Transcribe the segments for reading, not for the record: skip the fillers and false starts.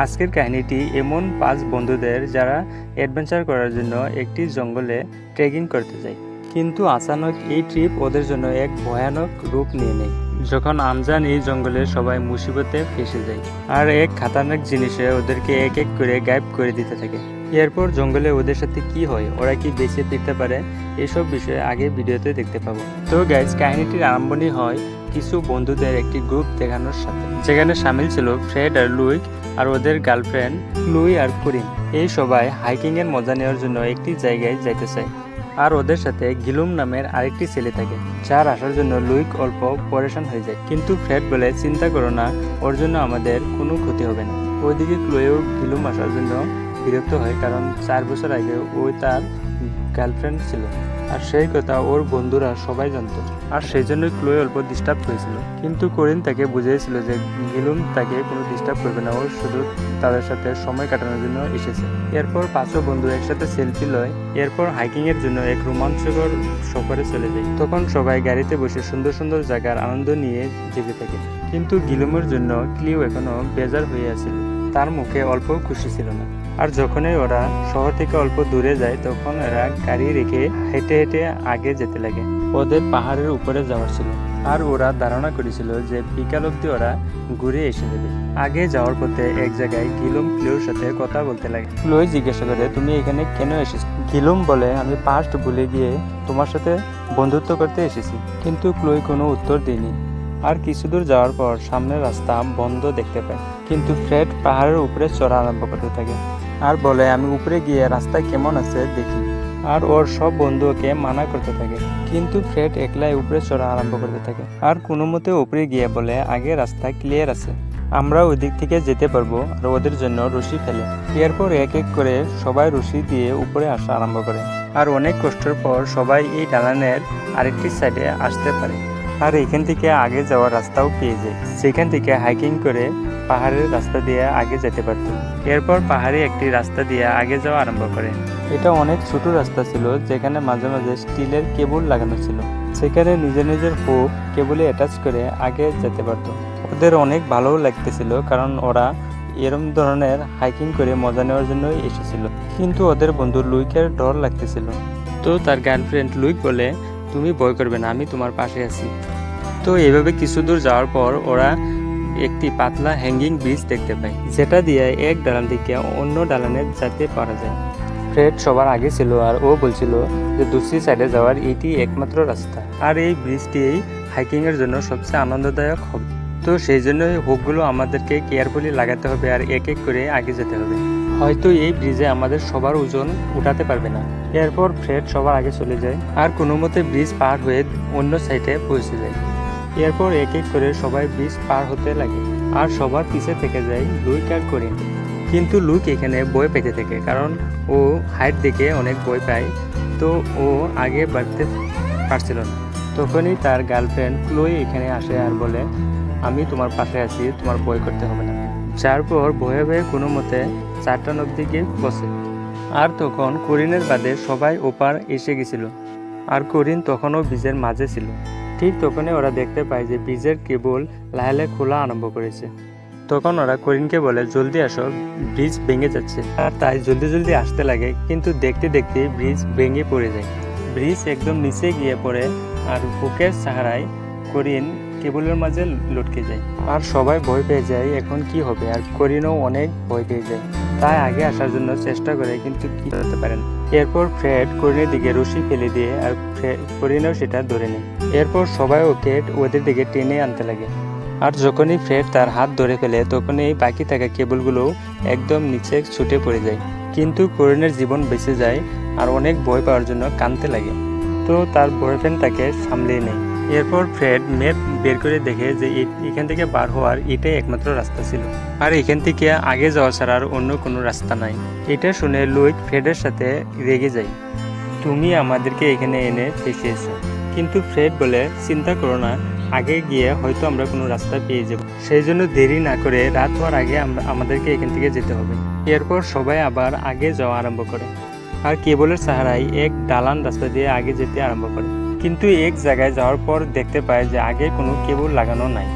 আজকের কাহিনীটি এমন 5 বন্ধুদের যারা অ্যাডভেঞ্চার করার জন্য একটি জঙ্গলে ট্রেকিং করতে যায়। কিন্তু আচানক এই ট্রিপ ওদের জন্য এক ভয়ানক রূপ নিয়ে নেয়। যখন আমজান এই জঙ্গলে সবাই মুসিবতে ফেসে যায় আর এক খাতারনাক জিনিসে ওদেরকে এক এক করে গায়েব করে দিতে থাকে। এরপর জঙ্গলে ওদের সাথে কি হয়, ওরা কি বেঁচে ফিরতে পারে, এসব বিষয়ে আগে ভিডিওতে দেখতে পাবো। তো গাইজ, কাহিনীটির আরম্ভণি হয় কিছু বন্ধুদের একটি গ্রুপ দেখানোর সাথে, যেখানে সামিল ছিল ফ্রেড আর লুইক আর ওদের গার্লফ্রেন্ড ক্লুই আর কোরিন। এই সবাই হাইকিং এর মজা নেওয়ার জন্য একটি জায়গায় যাইতে চায়। আর ওদের সাথে গিলুম নামের আরেকটি ছেলে থাকে, যার আসার জন্য লুইক অল্প পরেশান হয়ে যায়। কিন্তু ফ্রেড বলে, চিন্তা করো না, ওর জন্য আমাদের কোনো ক্ষতি হবে না। ওইদিকে ক্লুইও গিলুম আসার জন্য বিরক্ত হয়, কারণ 4 বছর আগে ওই তার গার্লফ্রেন্ড ছিল আর সেই কথা ওর বন্ধুরা সবাই জানতো। আর সেই জন্যই ক্লোই অল্প ডিস্টার্ব হয়েছিল। কিন্তু কোরিন তাকে বুঝিয়েছিল যে গিলুম তাকে কোনো ডিস্টার্ব করবে না, ও শুধু তাদের সাথে সময় কাটানোর জন্য এসেছে। এরপর 5 বন্ধু একসাথে সেলফি লয়। এরপর হাইকিং এর জন্য এক রোমাঞ্চকর সফরে চলে যায়। তখন সবাই গাড়িতে বসে সুন্দর সুন্দর জায়গার আনন্দ নিয়ে যেতে থাকে। কিন্তু গিলুমের জন্য ক্লিও এখনো বেজার হয়ে আছিল, তার মুখে অল্প খুশি ছিল না। আর যখনই ওরা শহর থেকে অল্প দূরে যায়, তখন এরা গাড়ি রেখে হেঁটে হেঁটে আগে যেতে লাগে। ওদের পাহাড়ের উপরে যাওয়ার ছিল, আর ওরা ধারণা করেছিল যে বিকাল অবধি ওরা ঘুরে এসে যাবে। আগে যাওয়ার পথে এক জায়গায় গিলুম ক্লোর সাথে কথা বলতে লাগে। ক্লোই জিজ্ঞাসা করে, তুমি এখানে কেন এসেছো? গিলুম বলে, আমি পাস্ট ভুলে গিয়ে তোমার সাথে বন্ধুত্ব করতে এসেছি। কিন্তু ক্লোই কোনো উত্তর দেয়নি। আর কিছু দূর যাওয়ার পর সামনের রাস্তা বন্ধ দেখতে পায়। কিন্তু ফ্রেড পাহাড়ের উপরে চড়া আরম্ভ করতে থাকে আর বলে, আমি উপরে গিয়ে রাস্তা কেমন আছে দেখি। আর ওর সব বন্ধু ওকে মানা করতে থাকে। কিন্তু ফ্রেড একলাই উপরে চড়া আরম্ভ করতে থাকে আর কোনো মতে উপরে গিয়ে বলে, আগে রাস্তা ক্লিয়ার আছে, আমরা ওই দিক থেকে যেতে পারবো। আর ওদের জন্য রশি ফেলে। এরপর এক এক করে সবাই রশি দিয়ে উপরে আসা আরম্ভ করে। আর অনেক কষ্টের পর সবাই এই ডালানের আরেকটি সাইডে আসতে পারে। আর এখান থেকে আগে যাওয়ার রাস্তাও পেয়ে যায়, সেখান থেকে হাইকিং করে পাহাড়ের রাস্তা দিয়ে আগে যেতে পারত। এরপর পাহাড়ে একটি রাস্তা দিয়ে আগে যাওয়া আরম্ভ করে। এটা অনেক ছোট রাস্তা ছিল, যেখানে মাঝে মাঝে স্টিলের কেবল লাগানো ছিল। সেখানে নিজের নিজের হুক কেবলে অ্যাটাচ করে আগে যেতে পারত। ওদের অনেক ভালোও লাগতেছিল, কারণ ওরা এরম ধরনের হাইকিং করে মজা নেওয়ার জন্যই এসেছিল। কিন্তু ওদের বন্ধু লুইকের ডর লাগতেছিল। তো তার গার্লফ্রেন্ড লুইক বলে, তুমি ভয় করবে না, আমি তোমার পাশে আছি। তো এইভাবে কিছু দূর যাওয়ার পর ওরা একটি পাতলা হ্যাঙ্গিং ব্রিজ দেখতে পায়, যেটা দিয়ে এক দালান থেকে অন্য দালানে যেতে পারা যায়। ফ্রেড সবার আগে ছিল আর ও বলছিল যে দুসরি সাইডে যাওয়ার এটি একমাত্র রাস্তা, আর এই ব্রিজটি হাইকিং এর জন্য সবচেয়ে আনন্দদায়ক হবে। তো সেই জন্য হুকগুলো আমাদেরকে কেয়ারফুলি লাগাতে হবে আর এক এক করে আগে যেতে হবে। হয়তো এই ব্রিজে আমাদের সবার ওজন উঠাতে পারবে না। এরপর ফ্রেড সবার আগে চলে যায় আর কোনো মতে ব্রিজ পার হয়ে অন্য সাইডে পৌঁছে যায়। এরপর এক এক করে সবাই ব্রিজ পার হতে লাগে আর সবার পিছে থেকে যায় লুইক আর কোরিন। কিন্তু লুইক এখানে ভয় পেতে থাকে, কারণ ও হাইট দেখে অনেক ভয় পায়। তো ও আগে বাড়তে পারছিল না। তখনই তার গার্লফ্রেন্ড ক্লোই এখানে আসে আর বলে, আমি তোমার পাশে আছি, তোমার ভয় করতে হবে না। যার পর ভয়ে ভয়ে কোনো মতে 4টা অবধি গিয়ে বসে। আর তখন কোরিনের বাদে সবাই ওপার এসে গেছিল আর কোরিন তখনও ব্রিজের মাঝে ছিল। ঠিক তখনই ওরা দেখতে পায় যে ব্রিজের কেবল লাহে খোলা আরম্ভ করেছে। তখন ওরা কোরিনকে বলে, জলদি আসো, ব্রিজ ভেঙে যাচ্ছে। আর তাই জলদি জলদি আসতে লাগে, কিন্তু দেখতে দেখতে ব্রিজ ভেঙে পড়ে যায়। ব্রিজ একদম নিচে গিয়ে পড়ে আর হুকের সাহারায় কোরিন কেবলের মাঝে লটকে যায়। আর সবাই ভয় পেয়ে যায়, এখন কি হবে। আর কোরিনও অনেক ভয় পেয়ে যায়, তাই আগে আসার জন্য চেষ্টা করে, কিন্তু কি করতে পারেন। এরপর ফ্রেড কোরিনের দিকে রশি ফেলে দিয়ে আর কোরিনও সেটা ধরে নেয়। এরপর সবাই ওকে ওদের দিকে টেনে আনতে লাগে। আর যখনই ফ্রেড তার হাত ধরে ফেলে, তখনই বাকি থাকা কেবলগুলো একদম নিচে ছুটে পড়ে যায়। কিন্তু কোরিনের জীবন বেঁচে যায় আর অনেক ভয় পাওয়ার জন্য কাঁদতে লাগে। তো তার বয়ফ্রেন্ড তাকে সামলিয়ে নেয়। এরপর ফ্রেড ম্যাপ বের করে দেখে যে এখান থেকে বার হওয়ার এটাই একমাত্র রাস্তা ছিল, আর এখান থেকে আগে যাওয়া ছাড়া আর অন্য কোনো রাস্তা নাই। এটা শুনে লুইক ফ্রেডের সাথে রেগে যায়, তুমি আমাদেরকে এখানে এনে ফেসিয়েছো। কিন্তু ফ্রেড বলে, চিন্তা করো না, আগে গিয়ে হয়তো আমরা কোনো রাস্তা পেয়ে যাব। সেই জন্য দেরি না করে রাত হওয়ার আগে আমাদেরকে এখান থেকে যেতে হবে। এরপর সবাই আবার আগে যাওয়া আরম্ভ করে আর কেবলের সাহারায় এক দালান রাস্তা দিয়ে আগে যেতে আরম্ভ করে। কিন্তু এক জায়গায় যাওয়ার পর দেখতে পায় যে আগে কোনো কেবল লাগানো নাই,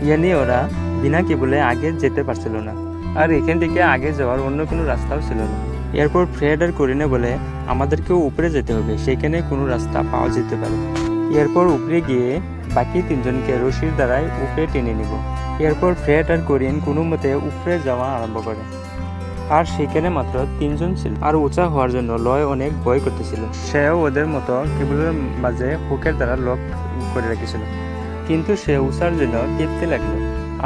ইয়ানি ওরা বিনা কেবলে আগে যেতে পারছিল না। আর এখান থেকে আগে যাওয়ার অন্য কোনো রাস্তাও ছিল না। এরপর ফ্রেড আর করিনে বলে আমাদেরকেও উপরে যেতে হবে, সেখানে কোনো রাস্তা পাওয়া যেতে পারে। এরপর উপরে গিয়ে বাকি তিনজনকে রশির দ্বারাই উপরে টেনে নিব। এরপর ফ্রেড আর করিন কোনো মতে উপরে যাওয়া আরম্ভ করে। আর সেখানে মাত্র তিনজন ছিল, আর উঁচা হওয়ার জন্য লয় অনেক ভয় করতেছিল। সেও ওদের মতো কেবলের মাঝে হুকের দ্বারা লক করে রেখেছিল, কিন্তু সে উঁচার জন্য টিপতে লাগলো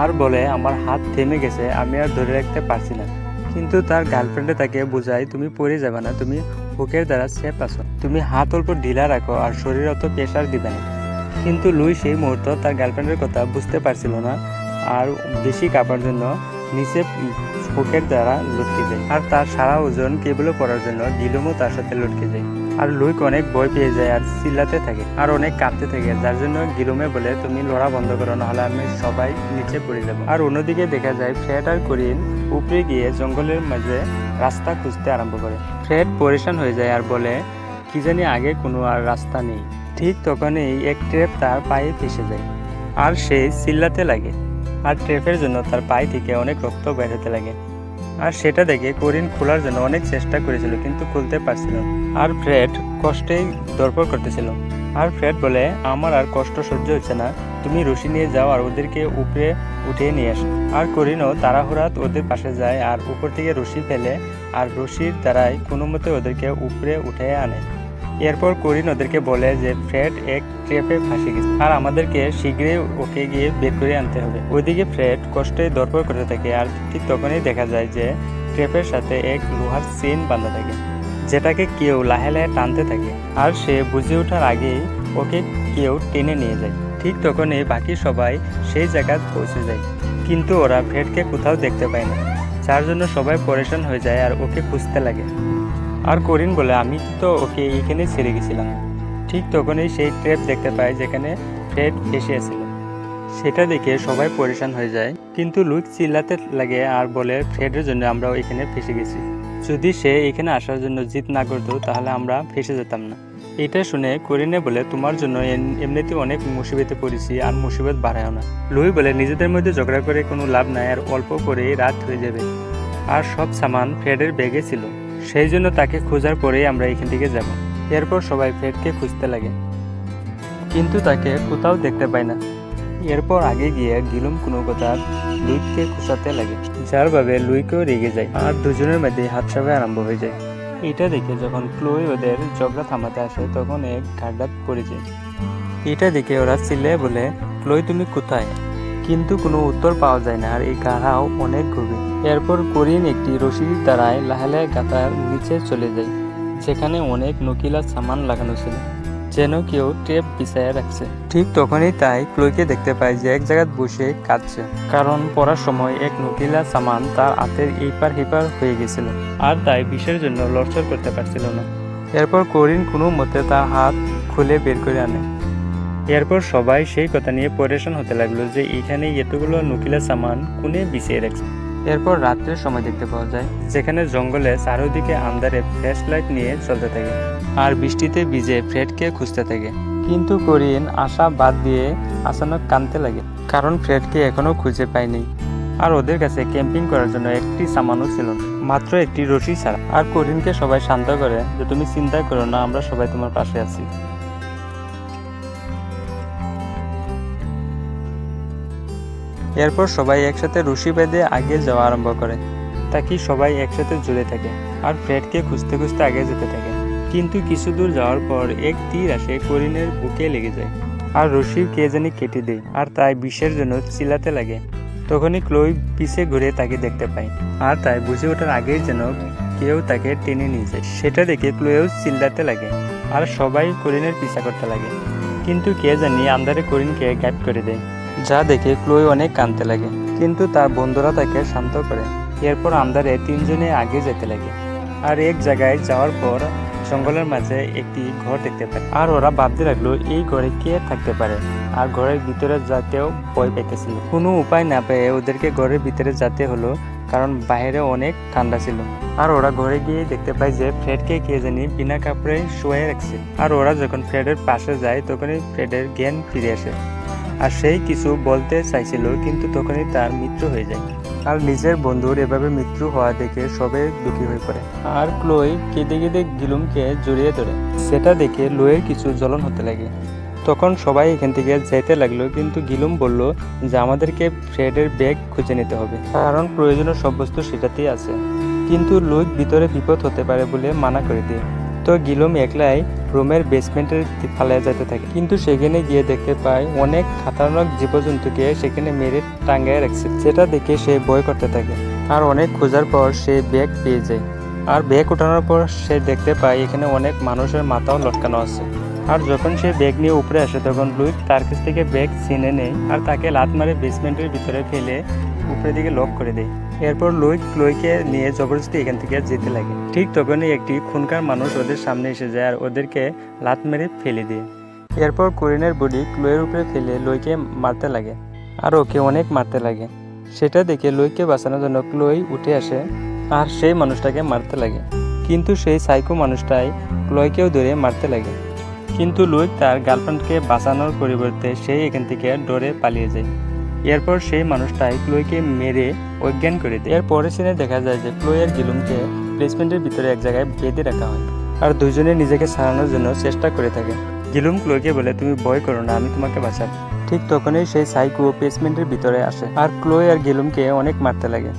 আর বলে আমার হাত থেমে গেছে, আমি আর ধরে রাখতে পারছি না। কিন্তু তার গার্লফ্রেন্ডে তাকে বোঝায় তুমি পড়ে যাবে না, তুমি হুকের দ্বারা সেফ আছো, তুমি হাত অল্প ঢিলা রাখো আর শরীর অত প্রেশার দিবে না। কিন্তু লুই সেই মুহূর্ত তার গার্লফ্রেন্ডের কথা বুঝতে পারছিল না আর বেশি কাঁপার জন্য নিচে হুকের দ্বারা লটকে যায়। আর তার সারা ওজন কেবলে পড়ার জন্য গিলুমও তার সাথে লটকে যায়। আর লুইক অনেক ভয় পেয়ে যায় আর চিল্লাতে থাকে আর অনেক কাঁপতে থাকে, যার জন্য গিলুমে বলে তুমি লড়া বন্ধ করো, নাহলে আমি সবাই নিচে পড়ে যাবো। আর অন্যদিকে দেখা যায় ফ্রেড আর করিন উপরে গিয়ে জঙ্গলের মাঝে রাস্তা খুঁজতে আরম্ভ করে। ফ্রেড পরেশান হয়ে যায় আর বলে কি জানি আগে কোনো আর রাস্তা নেই। ঠিক তখনই এক ট্রেপ তার পায়ে ফেসে যায় আর সে চিল্লাতে লাগে, আর ট্রেপের জন্য তার পায়ে থেকে অনেক রক্ত বের হতে লাগে। আর সেটা দেখে করিন খোলার জন্য অনেক চেষ্টা করেছিল কিন্তু খুলতে পারছিল না। আর ফ্রেড কষ্টেই দরপর করতেছিল। আর ফ্রেড বলে আমার আর কষ্ট সহ্য হচ্ছে না, তুমি রশি নিয়ে যাও আর ওদেরকে উপরে উঠিয়ে নিয়ে আসো। আর করিনও তাড়াহুড়াত ওদের পাশে যায় আর উপর থেকে রশি ফেলে আর রশির দ্বারাই কোনো মতে ওদেরকে উপরে উঠে আনে। এরপর করিন ওদেরকে বলে যে ফ্রেড এক ট্রেপে ফাঁসে গেছে আর আমাদেরকে শীঘ্রই ওকে গিয়ে বের করে আনতে হবে। ওইদিকে ফ্রেড কষ্টে দরপর করতে থাকে আর ঠিক তখনই দেখা যায় যে ট্রেপের সাথে এক লোহার চেইন বাঁধা থাকে, যেটাকে কেউ লাহে লাহে টানতে থাকে। আর সে বুঝে ওঠার আগেই ওকে কেউ টেনে নিয়ে যায়। ঠিক তখনই বাকি সবাই সেই জায়গায় পৌঁছে যায়, কিন্তু ওরা ফ্রেডকে কোথাও দেখতে পায় না, যার জন্য সবাই পরেশান হয়ে যায় আর ওকে খুঁজতে লাগে। আর করিন বলে আমি তো ওকে এখানে ছেড়ে গেছিলাম। ঠিক তখনই সেই ট্রেপ দেখতে পায় যেখানে ফ্রেড ফেসে ছিল। সেটা দেখে সবাই পরেশান হয়ে যায়, কিন্তু লুইক চিল্লাতে লাগে আর বলে ফ্রেডের জন্য আমরা এখানে ফেসে গেছি, যদি সে এখানে আসার জন্য জিদ না করতো তাহলে আমরা ফেসে যেতাম না। এটা শুনে করিনে বলে তোমার জন্য এমনিতে অনেক মুসিবতে পড়েছি আর মুসিবত বাড়ায় না। লুই বলে নিজেদের মধ্যে ঝগড়া করে কোনো লাভ নাই, আর অল্প করেই রাত হয়ে যাবে। আর সব সামান ফ্রেডের ব্যাগে ছিল, সেই জন্য তাকে খোঁজার পরেই আমরা এখান থেকে যাব। এরপর সবাই ফ্রেডকে খুঁজতে লাগে, কিন্তু তাকে কোথাও দেখতে পায় না। এরপর আগে গিয়ে গিলুম কোনো কথা লুইককে খোঁচাতে লাগে, যার ভাবে লুইকেও রেগে যায় আর দুজনের মধ্যে হাতসাবে আরম্ভ হয়ে যায়। এটা দেখে যখন ক্লোই ওদের ঝগড়া থামাতে আসে তখন এক ঘাটঘাট পড়ে যায়। এটা দেখে ওরা চিল্লে বলে ক্লোই তুমি কোথায়, কিন্তু কোনো উত্তর পাওয়া যায় না আর এই গাঢ়াও অনেক গভীর। এরপর করিন একটি রশির দ্বারায় লাহে লাহে গাতার নিচে চলে যায়, যেখানে অনেক নকিলা সামান লাগানো ছিল, যেন কেউ টেপ বিছায় রাখছে। ঠিক তখনই তাই ক্লোইকে দেখতে পায় যে এক জায়গায় বসে কাঁদছে, কারণ পড়ার সময় এক নকিলা সামান তার হাতের এইপার হেপার হয়ে গেছিল আর তাই বিষের জন্য লড়চড় করতে পারছিল না। এরপর করিন কোনো মতে তার হাত খুলে বের করে আনে। এরপর সবাই সেই কথা নিয়ে পরেশান হতে লাগলো যে এখানে এতগুলো নকিলা সামান কোনে বিছিয়ে রাখছে। এরপর রাত্রের সময় দেখতে পাওয়া যায় যেখানে জঙ্গলে চারিদিকে আন্ধারে ফ্ল্যাশ লাইট নিয়ে চলতে থাকে আর বৃষ্টিতে ভিজে ফ্রেডকে খুঁজতে থাকে। কিন্তু করিন আশা বাদ দিয়ে আচানক কাঁদতে লাগে, কারণ ফ্রেডকে এখনো খুঁজে পায়নি। আর ওদের কাছে ক্যাম্পিং করার জন্য একটি সামানও ছিল না, মাত্র একটি রশি ছাড়া। আর করিনকে সবাই শান্ত করে যে তুমি চিন্তা করো না, আমরা সবাই তোমার পাশে আছি। এরপর সবাই একসাথে রশি বেঁধে আগে যাওয়া আরম্ভ করে, তাকে সবাই একসাথে জুড়ে থাকে আর ফ্রেডকে খুঁজতে খুঁজতে আগে যেতে থাকে। কিন্তু কিছু দূর যাওয়ার পর এক তীর আসে করিনের বুকে লেগে যায় আর রশি কে জানি কেটে দেয়, আর তাই বিষের জন্য চিল্লাতে লাগে। তখনই ক্লোই পিছে ঘুরে তাকে দেখতে পায় আর তাই বুঝে ওঠার আগেই যেন কেউ তাকে টেনে নিয়ে যায়। সেটা দেখে ক্লোয়েও চিল্লাতে লাগে আর সবাই করিনের পিছা করতে লাগে, কিন্তু কে জানি আন্ধারে করিনকে গায়েব করে দেয়, যা দেখে ক্লোই অনেক কাঁদতে লাগে, কিন্তু তার বন্ধুরা তাকে শান্ত করে। এরপর আন্ধারে তিনজনে আগে যেতে লাগে আর এক জায়গায় যাওয়ার পর জঙ্গলের মাঝে একটি ঘর দেখতে পায়। আর ওরা ভাবতে লাগলো এই ঘরে কে থাকতে পারে, আর ঘরের ভিতরে যেতেও ভয় পাইতেছিল। কোনো উপায় না পেয়ে ওদেরকে ঘরের ভিতরে যেতে হলো, কারণ বাইরে অনেক ঠান্ডা ছিল। আর ওরা ঘরে গিয়ে দেখতে পায় যে ফ্রেডকে কে জানি বিনা কাপড়ে শুয়ে রাখছে। আর ওরা যখন ফ্রেডের পাশে যায় তখনই ফ্রেডের জ্ঞান ফিরে আসে আর সেই কিছু বলতে চাইছিল, কিন্তু তখনই তার মৃত্যু হয়ে যায়। আর নিজের বন্ধুর এভাবে মৃত্যু হওয়া দেখে সবাই দুঃখী হয়ে পড়ে। আর ক্লোই কেঁদে কেঁদে গিলুমকে জড়িয়ে ধরে। সেটা দেখে লোয়ের কিছু জ্বলন হতে লাগে। তখন সবাই এখান থেকে যেতে লাগলো, কিন্তু গিলুম বলল যে আমাদেরকে ফ্রেডের ব্যাগ খুঁজে নিতে হবে, কারণ প্রয়োজনীয় সব বস্তু সেটাতেই আছে। কিন্তু লুক ভিতরে বিপদ হতে পারে বলে মানা করে দিয়ে। তো গিলুম একলাই রুমের বেসমেন্টের ফালায় যেতে থাকে, কিন্তু সেখানে গিয়ে দেখতে পায় অনেক খতরনাক জীবজন্তুকে সেখানে মেরে টাঙ্গায় রাখছে। সেটা দেখে সে ভয় করতে থাকে। আর অনেক খোঁজার পর সে ব্যাগ পেয়ে যায়। আর ব্যাগ ওঠানোর পর সে দেখতে পায় এখানে অনেক মানুষের মাথাও লটকানো আছে। আর যখন সে ব্যাগ নিয়ে উপরে আসে তখন লুইক তার কাছ থেকে ব্যাগ ছিনে নেয় আর তাকে লাত মারে বেসমেন্টের ভিতরে ফেলে উপরের দিকে লক করে দেয়। এরপর লুইক ক্লোইকে নিয়ে জবরদস্তি এখান থেকে যেতে লাগে। ঠিক তখনই একটি খুনকার মানুষ ওদের সামনে এসে যায় আর ওদেরকে লাত মেরে ফেলে দেয়। এরপর কোরিনের বডি ক্লোয়ের উপরে ফেলে লুইকে মারতে লাগে আর ওকে অনেক মারতে লাগে। সেটা দেখে লুইককে বাঁচানোর জন্য ক্লোই উঠে আসে আর সেই মানুষটাকে মারতে লাগে, কিন্তু সেই সাইকো মানুষটাই ক্লোইকেও ধরে মারতে লাগে। কিন্তু লুইক তার গার্লফ্রেন্ডকে বাঁচানোর পরিবর্তে সেই এখান থেকে ডরে পালিয়ে যায়। এরপর সেই মানুষটাই ক্লোইকে মেরে অজ্ঞান করে দেয়। এর পরের সিনে দেখা যায় যে ক্লোই আর গিলুমকে বেসমেন্টের ভিতরে এক জায়গায় বেঁধে রাখা হয় আর দুজনে নিজেকে ছাড়ানোর জন্য চেষ্টা করে থাকে। গিলুম ক্লোইকে বলে, তুমি ভয় করো না, আমি তোমাকে বাঁচাবো। ঠিক তখনই সেই সাইকো বেসমেন্টের ভিতরে আসে আর ক্লোই আর গিলুমকে অনেক মারতে লাগে।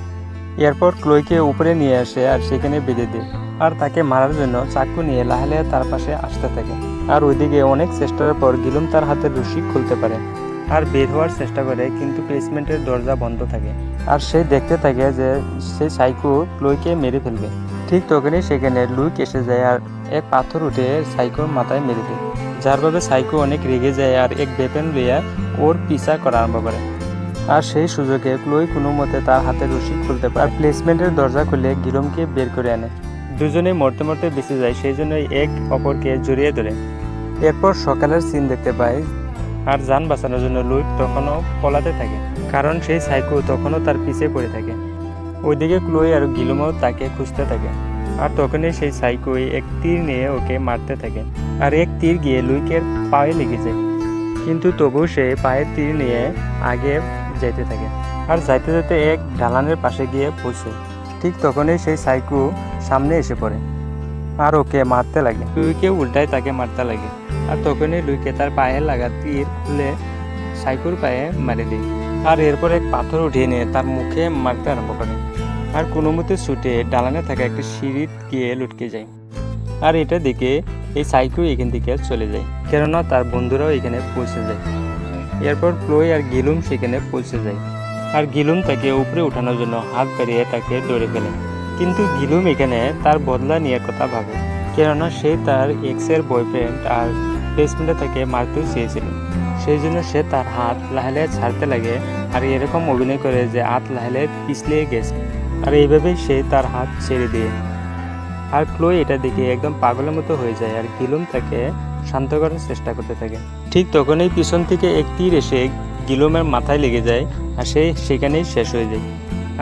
এরপর ক্লোইকে উপরে নিয়ে আসে আর সেখানে বেঁধে দেয় আর তাকে মারার জন্য চাকু নিয়ে লাহে তার পাশে আসতে থাকে। আর ওইদিকে অনেক চেষ্টার পর গিলুম তার হাতের রশি খুলতে পারে আর বের হওয়ার চেষ্টা করে, কিন্তু বেসমেন্টের দরজা বন্ধ থাকে। আর সে দেখতে থাকে যে সেই সাইকো ক্লোইকে মেরে ফেলবে। ঠিক তখনই সেখানে লুইক এসে যায় আর এক পাথর উঠে সাইকোর মাথায় মেরে দেয়, যার ভাবে সাইকো অনেক রেগে যায় আর এক বেপেন লইয়া ওর পিছা করা আরম্ভ করে। আর সেই সুযোগে ক্লোই কোনো মতে তার হাতের রশি খুলতে পারে আর প্লেসমেন্টের দরজা খুলে গিলুমকে বের করে আনে। দুজনেই মরতে মরতে বেঁচে যায়, সেই জন্যই এক অপরকে জড়িয়ে ধরে। এরপর সকালের সিন দেখতে পাই আর যান বাঁচানোর জন্য লুইক তখনও পলাতে থাকে, কারণ সেই সাইকো তখনও তার পিছে পড়ে থাকে। ওইদিকে ক্লোই আর গিলুমও তাকে খুঁজতে থাকে আর তখনই সেই সাইকোই এক তীর নিয়ে ওকে মারতে থাকে আর এক তীর গিয়ে লুইকের পায়ে লেগে যায়, কিন্তু তবুও সে পায়ের তীর নিয়ে আগে যেতে থাকে আর যাইতে যেতে এক ঢালানের পাশে গিয়ে পৌঁছে। ঠিক তখনই সেই সাইকো সামনে এসে পড়ে আর ওকে মারতে লাগে। লুইকে উল্টায় তাকে মারতে লাগে আর তখনই লুইকে তার পায়ে লাগা তীর খুলে সাইকোর পায়ে মারে দেয় আর এরপর এক পাথর উঠিয়ে নিয়ে তার মুখে মারতে আরম্ভ করে আর কোনো মতে ছুটে ডালানে থাকা একটা সিঁড়ি গিয়ে লুটকে যায়। আর এটা দেখে এই সাইকো এখান থেকে চলে যায়, কেননা তার বন্ধুরাও এখানে পৌঁছে যায়। এরপর ক্লোই আর গিলুম সেখানে পৌঁছে যায় আর গিলুম তাকে উপরে উঠানোর জন্য হাত বাড়িয়ে তাকে ধরে ফেলে, কিন্তু গিলুম এখানে তার বদলা নেওয়ার কথা ভাবে, কেননা সে তার এক্সের বয়ফ্রেন্ড আর বেসমেন্টে তাকে মারতেও চেয়েছিল। সেই জন্য সে তার হাত লাহে ছাড়তে লাগে আর এরকম অভিনয় করে যে হাত লাহে পিছলিয়ে গেছে আর এইভাবেই সে তার হাত ছেড়ে দিয়ে। আর ক্লোই এটা দেখে একদম পাগলের মতো হয়ে যায় আর গিলুম তাকে শান্ত করার চেষ্টা করতে থাকে। ঠিক তখনই পিছন থেকে এক তীর এসে গিলুমের মাথায় লেগে যায় আর সে সেখানেই শেষ হয়ে যায়।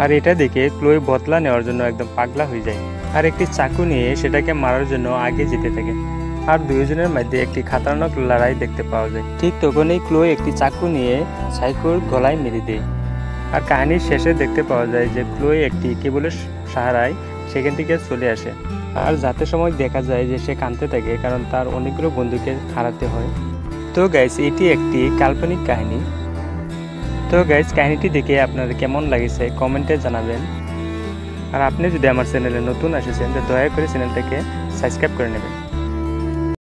আর এটা দেখে ক্লোই বদলা নেওয়ার জন্য একদম পাগলা হয়ে যায় আর একটি চাকু নিয়ে সেটাকে মারার জন্য আগে যেতে থাকে আর দুইজনের মধ্যে একটি খতরনাক লড়াই দেখতে পাওয়া যায়। ঠিক তখনই ক্লোই একটি চাকু নিয়ে সাইকোর গলায় মেরে দেয় আর কাহিনীর শেষে দেখতে পাওয়া যায় যে ক্লোই একটি কেবলের সাহারায় সেখান থেকে চলে আসে আর যাতে সময় দেখা যায় যে সে কাঁদতে থাকে, কারণ তার অনেকগুলো বন্ধুকে হারাতে হয়। তো গাইস, এটি একটি কাল্পনিক কাহিনী। তো গাইস, কাহিনীটি দেখে আপনাদের কেমন লাগেছে কমেন্টে জানাবেন। আর আপনি যদি আমার চ্যানেলে নতুন এসেছেন তো দয়া করে চ্যানেলটাকে সাবস্ক্রাইব করে নেবেন।